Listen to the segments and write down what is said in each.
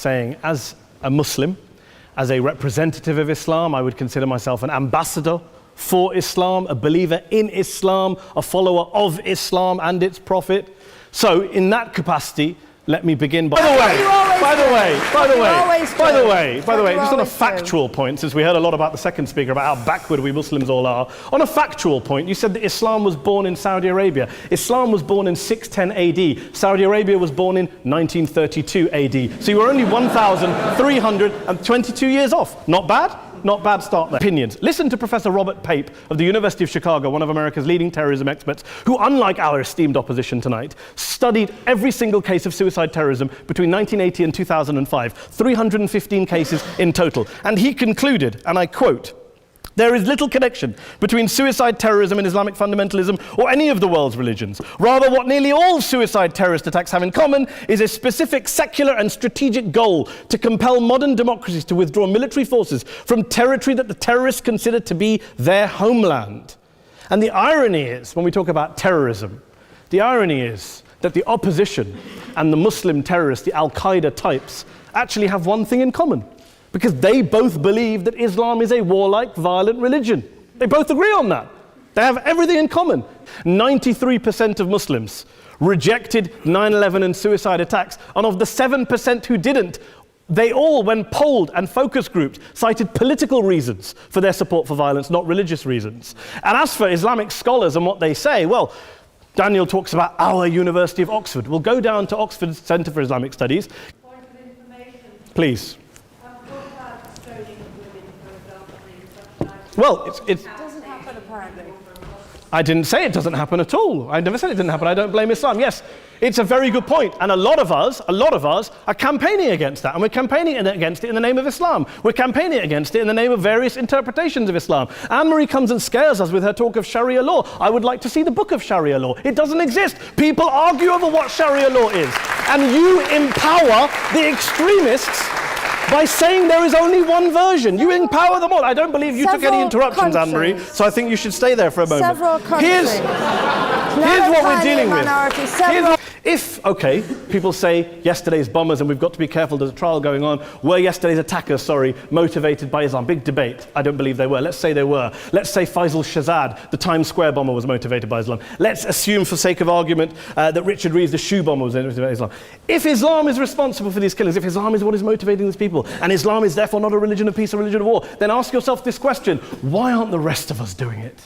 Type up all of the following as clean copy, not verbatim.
saying, as a Muslim, as a representative of Islam, I would consider myself an ambassador for Islam, a believer in Islam, a follower of Islam and its prophet. So in that capacity, let me begin by the way, just on a factual point, since we heard a lot about the second speaker, about how backward we Muslims all are, on a factual point, you said that Islam was born in Saudi Arabia. Islam was born in 610 AD. Saudi Arabia was born in 1932 AD. So you were only 1,322 years off. Not bad? Not bad start there. Opinions. Listen to Professor Robert Pape of the University of Chicago, one of America's leading terrorism experts, who, unlike our esteemed opposition tonight, studied every single case of suicide terrorism between 1980 and 2005, 315 cases in total. And he concluded, and I quote, "There is little connection between suicide terrorism and Islamic fundamentalism or any of the world's religions. Rather, what nearly all suicide terrorist attacks have in common is a specific secular and strategic goal to compel modern democracies to withdraw military forces from territory that the terrorists consider to be their homeland." And the irony is, when we talk about terrorism, the irony is that the opposition and the Muslim terrorists, the Al-Qaeda types, actually have one thing in common. Because they both believe that Islam is a warlike, violent religion. They both agree on that. They have everything in common. 93% of Muslims rejected 9/11 and suicide attacks, and of the 7% who didn't, they all, when polled and focus grouped, cited political reasons for their support for violence, not religious reasons. And as for Islamic scholars and what they say, well, Daniel talks about our University of Oxford. We'll go down to Oxford Centre for Islamic Studies. Point of information. Please. Well, it doesn't happen apparently. I didn't say it doesn't happen at all. I never said it didn't happen. I don't blame Islam. Yes, it's a very good point. And a lot of us are campaigning against that. And we're campaigning against it in the name of Islam. We're campaigning against it in the name of various interpretations of Islam. Anne-Marie comes and scares us with her talk of Sharia law. I would like to see the book of Sharia law. It doesn't exist. People argue over what Sharia law is. And you empower the extremists by saying there is only one version. You empower them all. I don't believe you took any interruptions, Anne-Marie, so I think you should stay there for a moment. Several countries. Here's what we're dealing with. Okay, people say yesterday's bombers, and we've got to be careful, there's a trial going on, were yesterday's attackers, motivated by Islam? Big debate. I don't believe they were. Let's say they were. Let's say Faisal Shahzad, the Times Square bomber, was motivated by Islam. Let's assume, for sake of argument, that Richard Reeves, the shoe bomber, was motivated by Islam. If Islam is responsible for these killings, if Islam is what is motivating these people, and Islam is therefore not a religion of peace, a religion of war, then ask yourself this question: why aren't the rest of us doing it?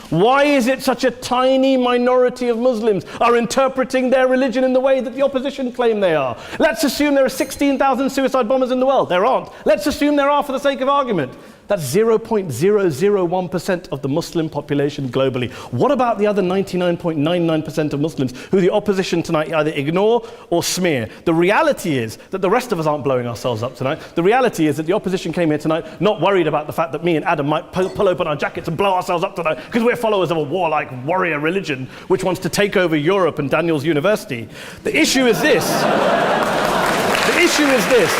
Why is it such a tiny minority of Muslims are interpreting their religion in the way that the opposition claim they are? Let's assume there are 16,000 suicide bombers in the world. There aren't. Let's assume there are for the sake of argument. That's 0.001% of the Muslim population globally. What about the other 99.99% of Muslims who the opposition tonight either ignore or smear? The reality is that the rest of us aren't blowing ourselves up tonight. The reality is that the opposition came here tonight not worried about the fact that me and Adam might pull open our jackets and blow ourselves up tonight because we're followers of a warlike warrior religion which wants to take over Europe and Daniel's university. The issue is this. The issue is this.